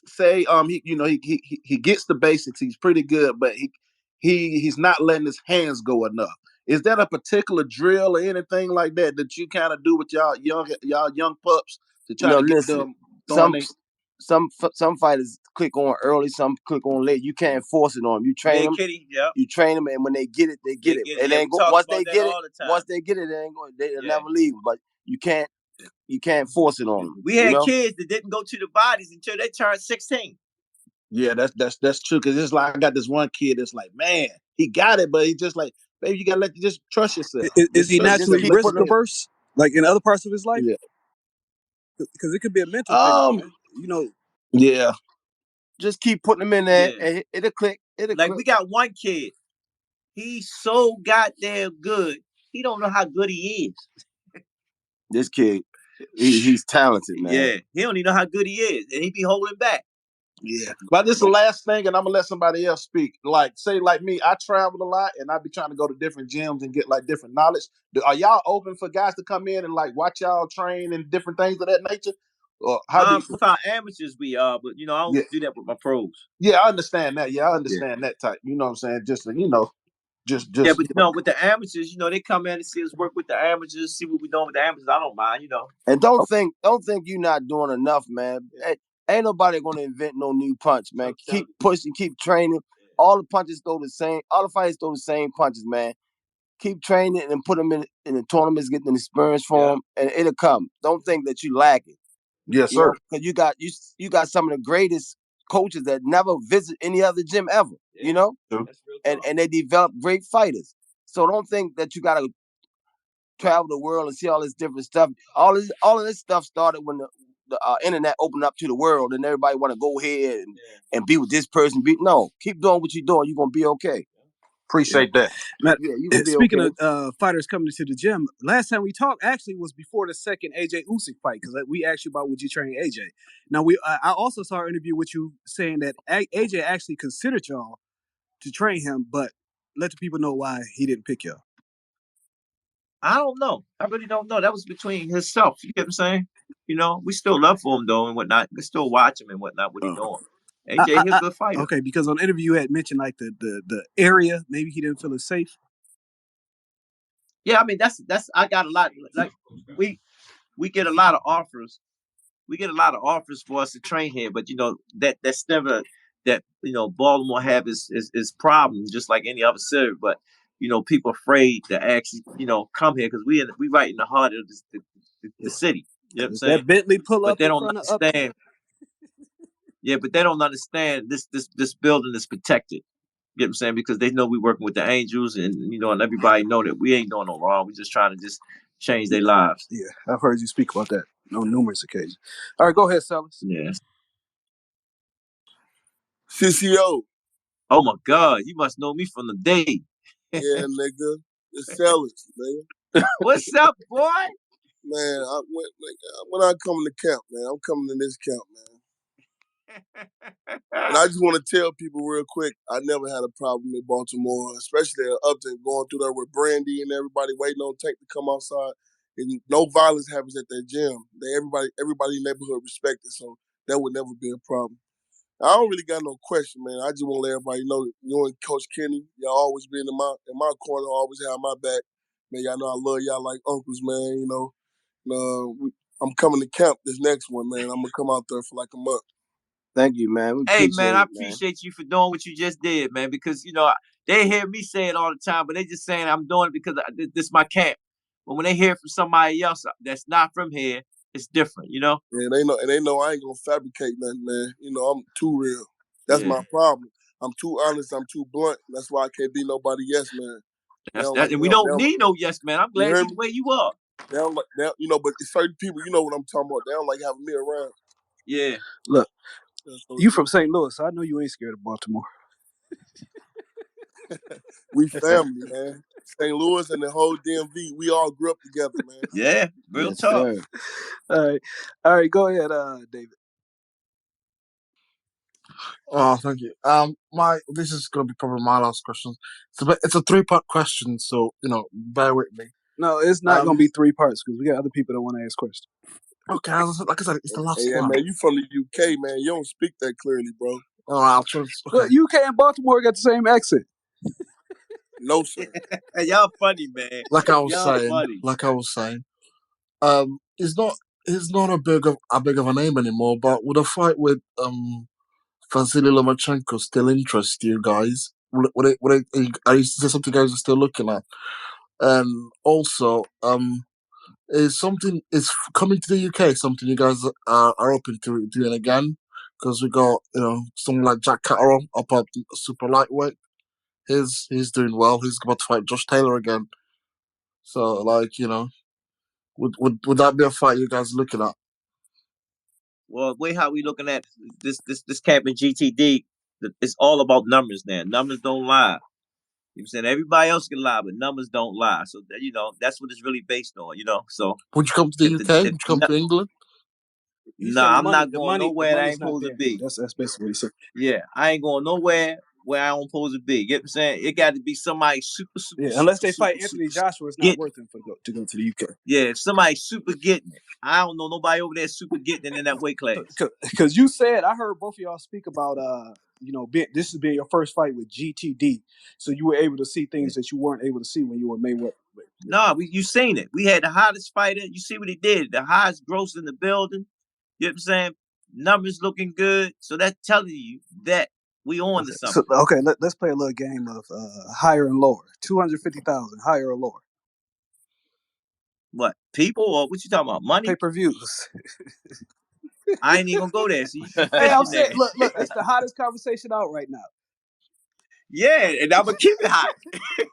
Say he gets the basics. He's pretty good, but he's not letting his hands go enough. Is that a particular drill or anything like that you kind of do with y'all young pups to try to get them throwing? Some fighters click on early, some click on late. You can't force it on them. You train them. You train them, and when they get it, they get it. It ain't go once they get it. Once they get it, they'll never leave. But you can't force it on them. We had kids that didn't go to the bodies until they turned 16. Yeah, that's true. Cause it's like I got this one kid that's like, man, he got it, but he just like, baby, you gotta just trust yourself. Is he naturally risk averse, like in other parts of his life? Yeah, because it could be a mental thing, man. Yeah, just keep putting them in there, and it'll click. We got one kid. He's so goddamn good. He don't know how good he is. This kid, he's talented, man. Yeah, he don't even know how good he is, and he be holding back. Yeah, but this is the last thing, and I'm gonna let somebody else speak. Like, say, like me, I travel a lot, and I be trying to go to different gyms and get like different knowledge. Are y'all open for guys to come in and like watch y'all train and different things of that nature? Or how with our amateurs we are, but I don't do that with my pros. Yeah, I understand that. Yeah, I understand that type. You know what I'm saying? Just but with the amateurs, they come in and see us work with the amateurs, see what we're doing with the amateurs. I don't mind, And don't think you're not doing enough, man. Hey, ain't nobody gonna invent no new punch, man. Keep pushing, keep training. All the punches throw the same. All the fighters throw the same punches, man. Keep training and put them in the tournaments, getting the experience for them, and it'll come. Don't think that you lack it. Yes, sir. Because you got some of the greatest coaches that never visit any other gym ever. And they develop great fighters. So don't think that you gotta travel the world and see all this different stuff. All of this stuff started when the internet opened up to the world, and everybody want to go ahead and be with this person. No, keep doing what you're doing. You're gonna be okay. Appreciate that. Matt, you gonna be speaking okay. of fighters coming to the gym, last time we talked actually was before the second AJ Usyk fight, because we asked you about would you train AJ. Now I also saw an interview with you saying that AJ actually considered y'all to train him, but let the people know why he didn't pick y'all. I don't know. I really don't know. That was between himself. You get what I'm saying? We still love for him though and whatnot. We still watch him and whatnot. What he doing? AJ, he's a good fighter. Okay, because on the interview you had mentioned like the area, maybe he didn't feel as safe. Yeah, I mean that's I got a lot. Like we get a lot of offers. We get a lot of offers for us to train here, but that's never that Baltimore have is problem just like any other city. But people afraid to actually come here because we right in the heart of the city. You know what I'm saying? That Bentley pull but up they in don't front understand. Yeah, but they don't understand this building is protected. You know what I'm saying? Because they know we working with the Angels, and and everybody know that we ain't doing no wrong. We just trying to just change their lives. Yeah, I've heard you speak about that on numerous occasions. All right, go ahead, Sellers. Yeah. CCO. Oh my God, you must know me from the day. Yeah, nigga. It's Sellers, nigga. What's up, boy? Man, when I come to camp, man, I'm coming to this camp, man. And I just want to tell people real quick, I never had a problem in Baltimore, especially Upton going through there with Brandy and everybody waiting on Tank to come outside. and no violence happens at that gym. Everybody in the neighborhood respect it, so that would never be a problem. I don't really got no question, man. I just want to let everybody know that you and Coach Kenny, y'all always been in my corner, always have my back. Man, y'all know I love y'all like uncles, man. I'm coming to camp this next one, man. I'm gonna come out there for like a month. Thank you, man. We Hey, man, I it, appreciate you for doing what you just did, man. Because they hear me say it all the time, but they just saying I'm doing it because this is my camp. But when they hear it from somebody else that's not from here, it's different, Yeah, they know I ain't gonna fabricate nothing, man. I'm too real. That's my problem. I'm too honest. I'm too blunt. That's why I can't be nobody yes man. And we don't need no yes man. I'm glad you the way you are. They don't like, but certain people, you know what I'm talking about. They don't like having me around. Yeah. Look, you from St. Louis, so I know you ain't scared of Baltimore. We family, man. St. Louis and the whole DMV, we all grew up together, man. Yeah, real talk. Sir. All right, go ahead, David. Oh, thank you. This is gonna be probably my last question. It's a 3-part question, so bear with me. No, it's not gonna be 3 parts because we got other people that want to ask questions. Okay, like I said, it's the last one. Man, you from the UK, man. You don't speak that clearly, bro. Oh, I'll try. Okay. Well, UK and Baltimore got the same accent. No, sir. Hey, y'all funny, man. Like I was saying, he's not a big of a name anymore. But would a fight with Vasily Lomachenko still interest you guys? Is there something you guys are still looking at? And also, is coming to the UK something you guys are open to doing again? Because we got someone like Jack Catterall up at super lightweight. He's doing well. He's about to fight Josh Taylor again. So would that be a fight you guys looking at? Well, the way how we looking at this camp in GTD, it's all about numbers now. Numbers don't lie. You know what I'm saying? Everybody else can lie, but numbers don't lie. So that's what it's really based on. So would you come to the UK? Would you come to England? Nah, I'm not going nowhere I ain't supposed to be. That's basically what he said. Yeah, I ain't going nowhere where I don't supposed to be. You know what I'm saying? It got to be somebody super. Yeah, unless they fight Anthony Joshua, it's not worth it to go to the UK. Yeah, if somebody super getting it. I don't know nobody over there super getting it in that weight class. Because you said, I heard both of y'all speak about, this has been your first fight with GTD, so you were able to see things that you weren't able to see when you were Mayweather. No, you seen it. We had the hottest fighter. You see what he did. The highest gross in the building. You know what I'm saying? Numbers looking good. So that's telling you that we on to something. So, let's play a little game of higher and lower. 250,000, higher or lower? What, people or what you talking about? Money? Pay-per-views. I ain't even gonna go there. So you hey, I'm saying, look, it's the hottest conversation out right now. Yeah, and I'm gonna keep it hot.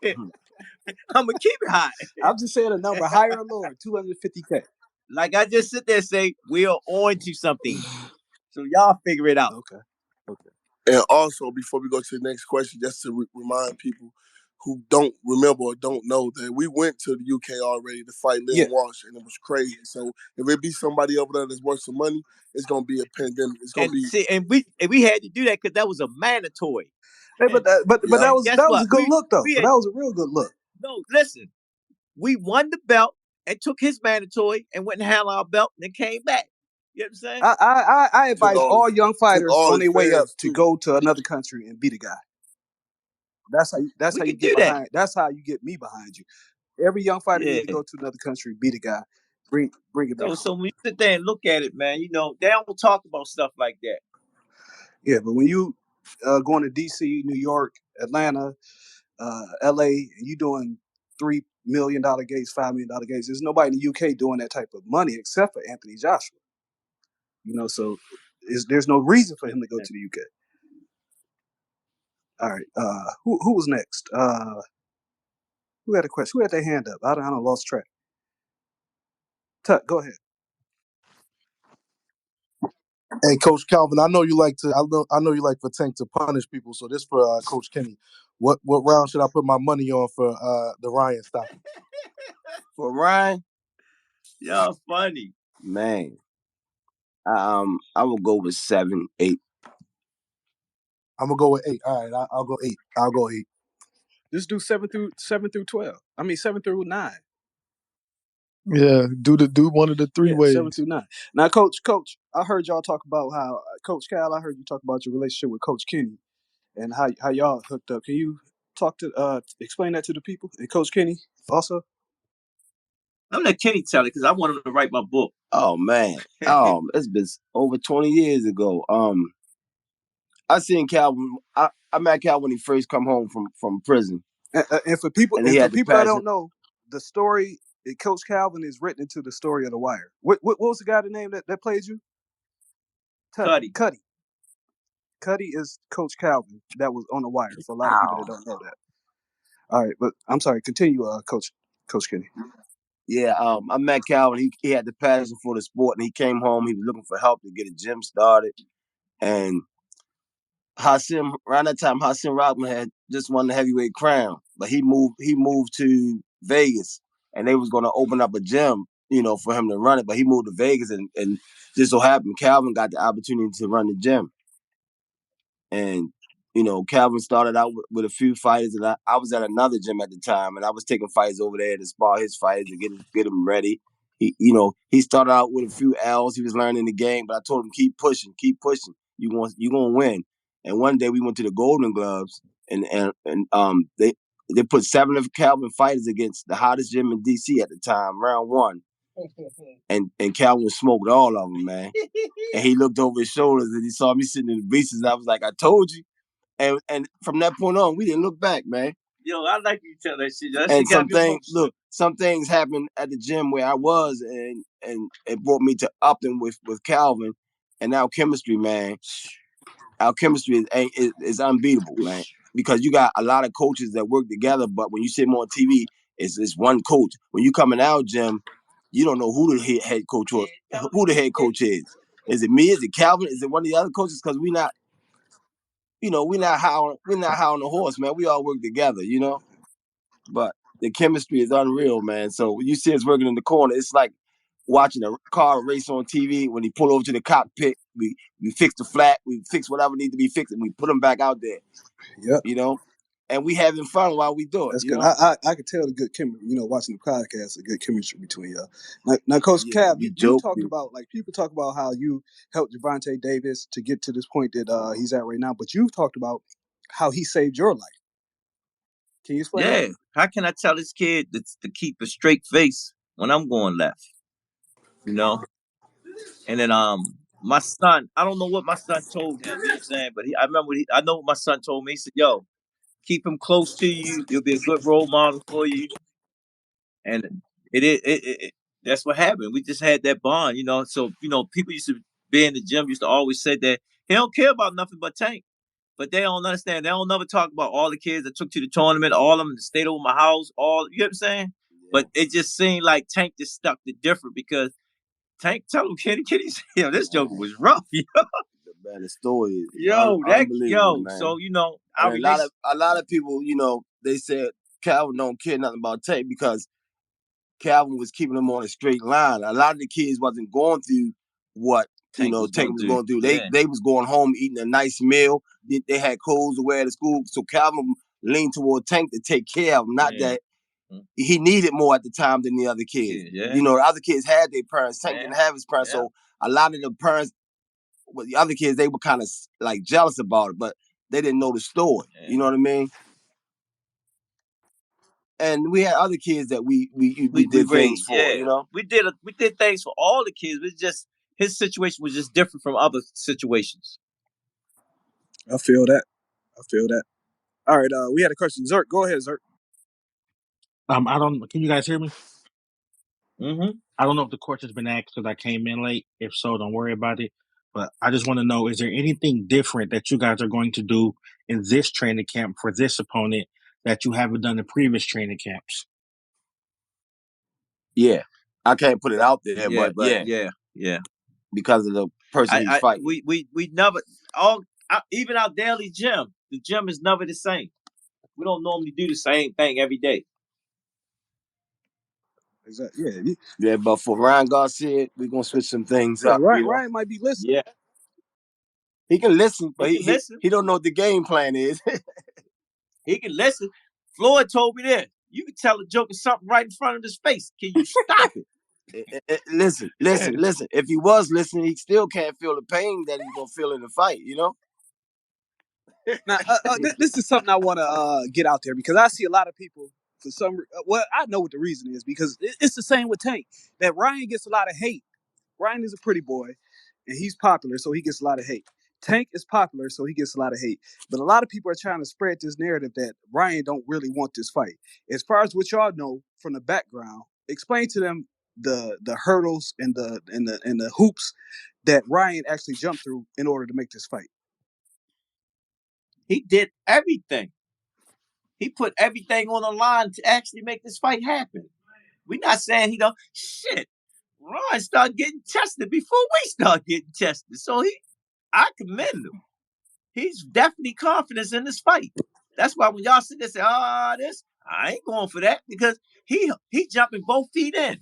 I'm gonna keep it hot. I'm just saying a number, higher or lower, 250K. Like I just sit there and say, we are on to something. So y'all figure it out. Okay. And also, before we go to the next question, just to remind people who don't remember or don't know that we went to the UK already to fight Lynn Walsh, and it was crazy. So if it be somebody over there that's worth some money, it's gonna be a pandemic. It's gonna and we had to do that because that was a mandatory. Hey, but that was a good look though. That was a real good look. No, listen, we won the belt and took his mandatory and went and handled our belt and then came back. You know what I'm saying? I advise all young fighters on their way up to go to another country and beat a guy. That's how you get behind. That's how you get me behind you. Every young fighter needs to go to another country, beat a guy, bring it back. So when you sit there and look at it, man, they don't talk about stuff like that. Yeah, but when you going to DC, New York, Atlanta, LA, and you doing $3 million gates, $5 million gates, there's nobody in the UK doing that type of money except for Anthony Joshua. So there's no reason for him to go to the UK. All right, who was next? Who had a question? Who had their hand up? I don't lost track. Tuck, go ahead. Hey, Coach Calvin, I know you like for Tank to punish people. So this for Coach Kenny. What round should I put my money on for the Ryan stop? For Ryan? Y'all funny. Man. I will go with 7, 8. I'm gonna go with 8. All right, I'll go 8. I'll go 8. Just do 7 through 12. I mean 7 through 9. Yeah, do one of the three ways. 729. Now, Coach, I heard y'all talk about how Coach Cal. I heard you talk about your relationship with Coach Kenny and how y'all hooked up. Can you explain that to the people and Coach Kenny also? I'm let Kenny tell it because I want him to write my book. Oh man, it's been over 20 years ago. I seen Calvin. I met Calvin when he first come home from prison. And for people that don't know, the story Coach Calvin is written into the story of The Wire. What was the guy name that played you? Cuddy. Cuddy is Coach Calvin that was on The Wire. For a lot of people that don't know that. All right, but I'm sorry. Continue, Coach Kenny. Yeah, I met Calvin. He had the passion for the sport, and he came home. He was looking for help to get a gym started. And around that time, Hasim Rodman had just won the heavyweight crown, but he moved to Vegas, and they was going to open up a gym, for him to run it. But he moved to Vegas, and just so happened Calvin got the opportunity to run the gym. And Calvin started out with a few fighters, and I was at another gym at the time, and I was taking fighters over there to spar his fighters and get them ready. He started out with a few L's. He was learning the game, but I told him keep pushing. You gonna win. And one day we went to the Golden Gloves, and they put 7 of Calvin fighters against the hottest gym in DC at the time, round 1. And Calvin smoked all of them, man. And he looked over his shoulders and he saw me sitting in the bleachers. I was like, I told you. And from that point on, we didn't look back, man. Yo, I like you tell that shit. That and shit some things happened at the gym where I was, and it brought me to Upton with Calvin, and our chemistry, man. Our chemistry is unbeatable, man. Because you got a lot of coaches that work together, but when you see them on TV, it's one coach. When you come in our gym, you don't know who the head coach or who the head coach is. Is it me? Is it Calvin? Is it one of the other coaches? Because we're not high on the horse, man. We all work together, But the chemistry is unreal, man. So when you see us working in the corner, it's like watching a car race on TV. When he pull over to the cockpit, we fix the flat, we fix whatever needs to be fixed, and we put them back out there. Yep. And we having fun while we do it. That's good. I could tell the good chemistry. Watching the podcast, the good chemistry between y'all. Now Coach Cav, you talked about people talk about how you helped Gervonta Davis to get to this point that he's at right now, but you've talked about how he saved your life. Can you explain? Yeah. How can I tell this kid to keep a straight face when I'm going left? And then my son, I don't know what my son told him, you know what I'm saying? But I know what my son told me. He said, yo, keep him close to you. He'll be a good role model for you. And that's what happened. We just had that bond, So, people used to be in the gym, used to always say that he don't care about nothing but Tank. But they don't understand. They don't never talk about all the kids that took to the tournament, all of them that stayed over my house, you know what I'm saying? Yeah. But it just seemed like Tank just stuck to different because Tank tell him, Kenny, this joker was rough, Man, the story is unbelievable, man. So, a lot of people, they said Calvin don't care nothing about Tank because Calvin was keeping him on a straight line. A lot of the kids wasn't going through what Tank was going through. They was going home eating a nice meal. They had clothes to wear to school. So Calvin leaned toward Tank to take care of him. Not that he needed more at the time than the other kids. Yeah. The other kids had their parents. Tank didn't have his parents. So a lot of the parents, with the other kids, they were kind of like jealous about it, but they didn't know the story. Yeah. You know what I mean? And we had other kids that we did things for, We did things for all the kids. It's just his situation was just different from other situations. I feel that. All right, we had a question. Zerk, go ahead, Zerk. Can you guys hear me? Mm-hmm. I don't know if the question's been asked because I came in late. If so, don't worry about it. But I just want to know, is there anything different that you guys are going to do in this training camp for this opponent that you haven't done in previous training camps? Yeah. I can't put it out there, but yeah. Because of the person he's fighting. We never, even our daily gym, the gym is never the same. We don't normally do the same thing every day. Exactly. Yeah, but for Ryan Garcia, we're going to switch some things up. Ryan might be listening. Yeah. He can listen, but he don't know what the game plan is. He can listen. Floyd told me that. You can tell a joker something right in front of his face. Can you stop it? Listen. If he was listening, he still can't feel the pain that he's gonna feel in the fight. You know. Now, this is something I want to get out there because I see a lot of people for some. Well, I know what the reason is because it's the same with Tank. That Ryan gets a lot of hate. Ryan is a pretty boy, and he's popular, so he gets a lot of hate. Tank is popular, so he gets a lot of hate. But a lot of people are trying to spread this narrative that Ryan don't really want this fight. As far as what y'all know from the background, explain to them the hurdles and the hoops that Ryan actually jumped through in order to make this fight. He did everything. He put everything on the line to actually make this fight happen. We're not saying he don't. Shit, Ryan started getting tested before we start getting tested. So I commend him. He's definitely confident in this fight. That's why when y'all sit there and say, I ain't going for that because he jumping both feet in.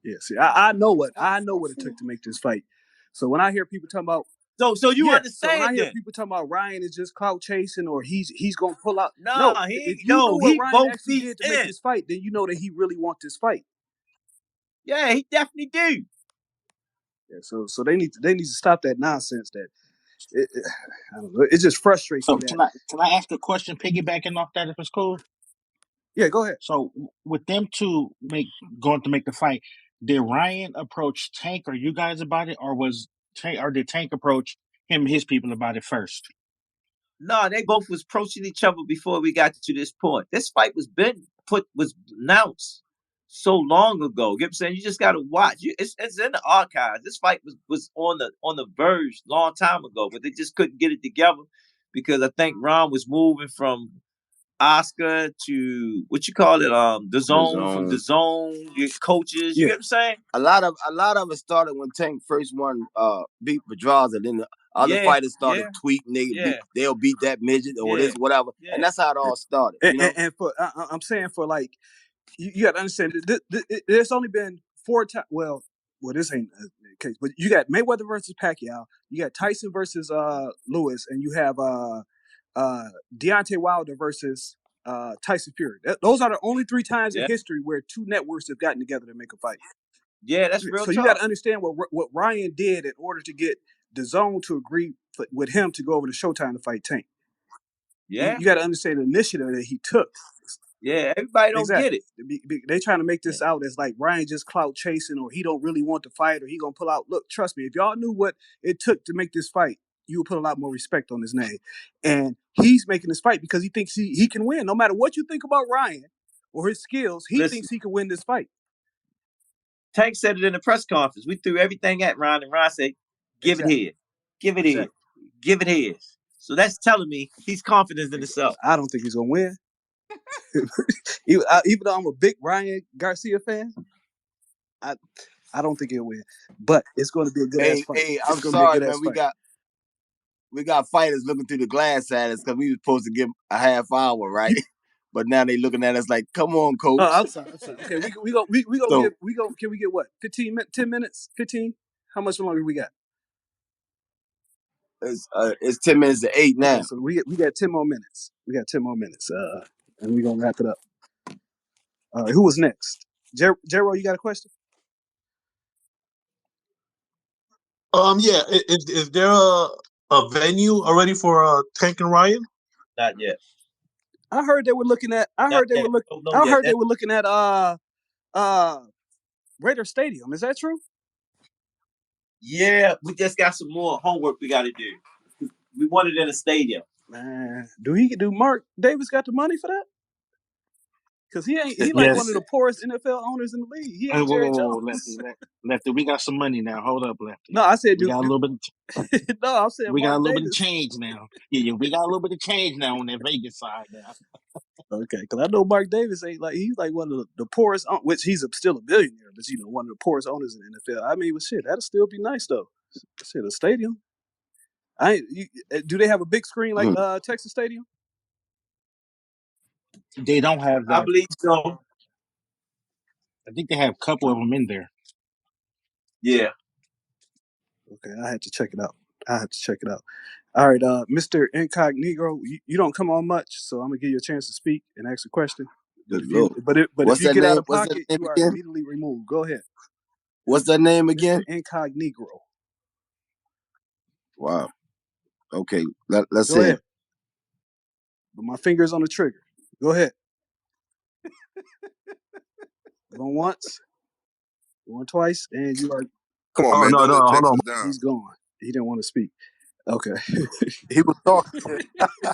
Yeah, see, I know what it took to make this fight. So when I hear people talking about so you understand. So when I hear people talking about Ryan is just clout chasing or he's gonna pull out. If you know what Ryan actually did to make this fight, then you know that he really wants this fight. Yeah, he definitely do. Yeah, so they need to stop that nonsense. That I don't know. It just frustrates me. Can I ask a question piggybacking off that if it's cool? Yeah, go ahead. So with them two going to make the fight, did Ryan approach Tank or you guys about it, or did Tank approach him and his people about it first? No, they both was approaching each other before we got to this point. This fight was announced so long ago. You know what I'm saying? You just gotta watch. It's in the archives. This fight was on the verge long time ago, but they just couldn't get it together because I think Ron was moving from Oscar to what you call it, the zone. From the zone, your coaches. You know what I'm saying? A lot of it started when Tank first won beat Pedraza, then the other fighters started tweeting they'll beat that midget or this whatever, and that's how it all started. You know? And for I'm saying for like you got to understand there's only been 4 times. Well, this ain't the case, but you got Mayweather versus Pacquiao, you got Tyson versus Lewis, and you have Deontay Wilder versus Tyson Fury. Those are the only 3 times in history where 2 networks have gotten together to make a fight. Yeah, that's real. So you got to understand what Ryan did in order to get the zone to agree with him to go over to Showtime to fight Tank. Yeah, you got to understand the initiative that he took. Yeah, everybody don't get it. They trying to make this out as like Ryan just clout chasing or he don't really want to fight or he gonna pull out. Look, trust me, if y'all knew what it took to make this fight, you would put a lot more respect on his name. And he's making this fight because he thinks he can win. No matter what you think about Ryan or his skills, he thinks he can win this fight. Tank said it in the press conference. We threw everything at Ron, and Ron said, give it here. Give it here. Give it here. So that's telling me he's confident in himself. I don't think he's gonna win. Even though I'm a big Ryan Garcia fan, I don't think he'll win. But it's going to be a good ass fight. Hey, I'm sorry, man. We got fighters looking through the glass at us because we were supposed to give a half hour, right? But now they looking at us like, "Come on, coach." Oh, I'm sorry. Okay, we go. Can we get what? 10 minutes? 15? How much longer we got? It's 10 minutes to 8 now. Okay, so we got 10 more minutes. And we're gonna wrap it up. Who was next? Jero, you got a question? Yeah. Is there a venue already for Tank and Ryan? Not yet. I heard they were looking at. I heard they were looking at Raider Stadium. Is that true? Yeah, we just got some more homework we got to do. We want it in a stadium. Man, do Mark Davis got the money for that? Because he like one of the poorest NFL owners in the league. He ain't Jerry Jones. Lefty, we got some money now. Hold up, Lefty. No, I said we got a little bit. No, I'm saying we Mark got a little Davis. bit of change now. Yeah, we got a little bit of change now on that Vegas side now. Okay, because I know Mark Davis ain't like he's like one of the poorest, which he's still a billionaire, but one of the poorest owners in the NFL. I mean, well, shit, that'll still be nice though. Shit, a stadium. Do they have a big screen like Texas Stadium? They don't have that. I believe so. I think they have a couple of them in there. Yeah. Okay, I had to check it out. All right, Mr. Incognito, you don't come on much, so I'm gonna give you a chance to speak and ask a question. But if you get out of pocket, you are immediately removed. Go ahead. What's that name again? Mr. Incognito. Wow. Okay, let's Go see. ahead. But my finger's on the trigger. Go ahead. Going once, going twice, and you are. Come on, Oh man. no, Don't no, let hold on. Texas down. He's gone. He didn't want to speak. Okay. He was talking.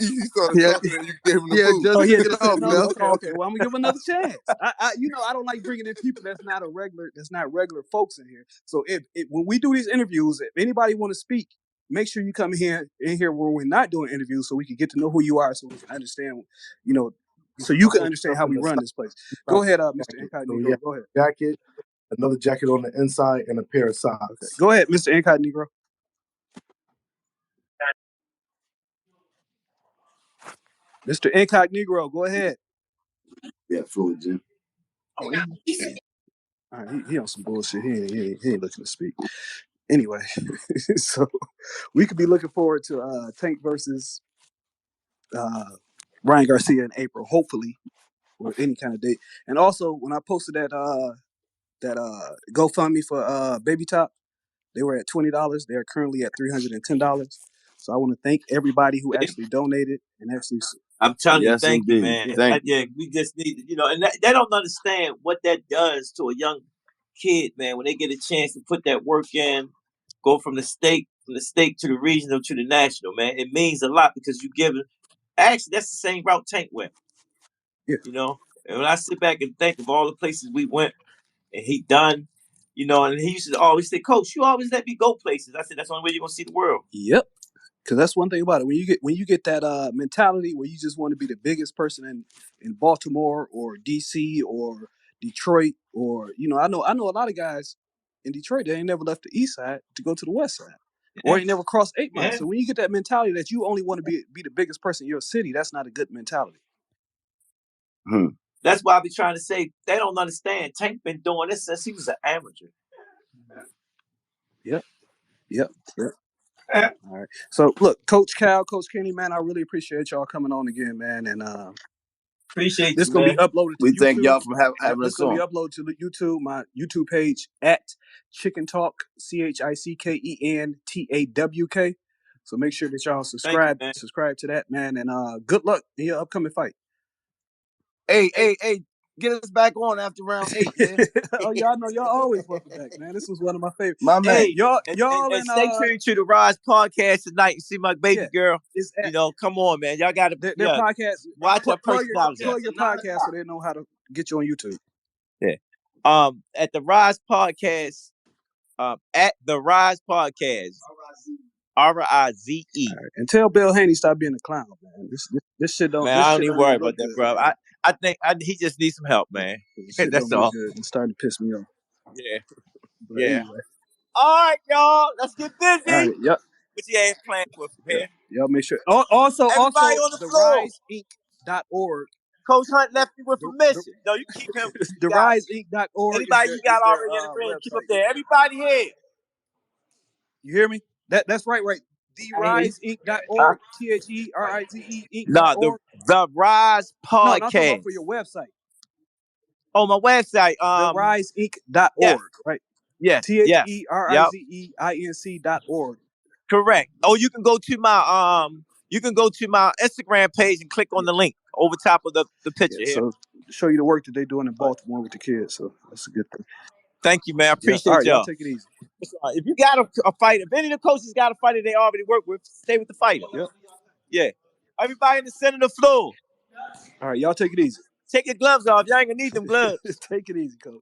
He started Yeah, talking and you gave him the yeah. boot. Just Oh, to yeah, get it just off, no. man. I was Okay. talking. Well, I'm gonna give him another chance. I don't like bringing in people that's not regular folks in here. So if when we do these interviews, if anybody want to speak, make sure you come in here where we're not doing interviews, so we can get to know who you are, so we can understand, so you can understand how we run this place. Go ahead, Mr. So we got Incognito. Go ahead. a jacket, another jacket on the inside, and a pair of Okay. socks. Go ahead, Mr. Incognito. Mr. Incognito, go ahead. Yeah, fluid, Jim. Oh, yeah. All right, he on some bullshit. He ain't looking to speak. Anyway, so we could be looking forward to Tank versus Ryan Garcia in April, hopefully, or any kind of date. And also, when I posted that GoFundMe for Baby Top, they were at $20. They are currently at $310. So I want to thank everybody who actually donated and actually. I'm telling you, Yes, thank you, indeed. man. Thank you. Yeah, we just need, and they don't understand what that does to a young kid, man, when they get a chance to put that work in, go from the state to the regional to the national, man. It means a lot because you give it. Actually, that's the same route Tank went. Yeah. And when I sit back and think of all the places we went and he done, and he used to always say, "Coach, you always let me go places." I said, "That's the only way you're gonna see the world." Yep. Because that's one thing about it. When you get that mentality where you just want to be the biggest person in Baltimore or DC or Detroit, or I know a lot of guys in Detroit that ain't never left the east side to go to the west side, or ain't never crossed 8 Mile. So when you get that mentality that you only want to be the biggest person in your city, that's not a good mentality. That's why I be trying to say they don't understand. Tank been doing this since he was an amateur. Yep. All right. So look, Coach Cal, Coach Kenny, man, I really appreciate y'all coming on again, man, and appreciate this you, gonna man. be uploaded to We YouTube. thank y'all for having This us gonna be on. uploaded to YouTube, my YouTube page at Chicken Talk, ChickenTawk. So make sure that y'all Thank you, subscribe man. to that, man, and good luck in your upcoming fight. Hey, get us back on after round 8, man. Oh, y'all know y'all always welcome back, man. This was one of my favorites. My man. Hey, y'all and stay tuned to the Rise podcast tonight and see my baby girl. Come on, man. Y'all got to their podcast. Watch her Plug personality. your podcast so they know how to get you on YouTube. Yeah. At the Rise podcast, at the Rise podcast, RIZE. Right. And tell Bill Haney stop being a clown, man. This shit don't. Man, This I don't shit even don't worry even about look that, good, bro. man. I think he just needs some help, man. This shit That's don't look all. good. It's starting to piss me off. Yeah. But Yeah. anyway. All right, y'all. Let's get busy. All right. Yep. What you have planned for from here? Y'all make sure. Also, Everybody on the the floor. riseinc.org. Coach Hunt left you with permission. No, you keep him. The riseinc.org Anybody is you got their already in the ring, keep up website. there. Everybody here. You hear me? That's right. The riseinc.org. THERIZE No, Inc.org. the Rise No, I'm talking podcast. about for your website. On my website, The riseinc.org, yes. right? Yes. THERIZE.org. Correct. Oh, you can go to my Instagram page and click on the link over top of the picture here. So show you the work that they're doing in Baltimore with the kids. So that's a good thing. Thank you, man. I appreciate All right, y'all y'all. take it easy. If you got a fight, if any of the coaches got a fighter they already work with, stay with the fighter. Yep. Yeah. Everybody in the center of the floor. All right, y'all take it easy. Take your gloves off. Y'all ain't gonna need them gloves. Take it easy, coach.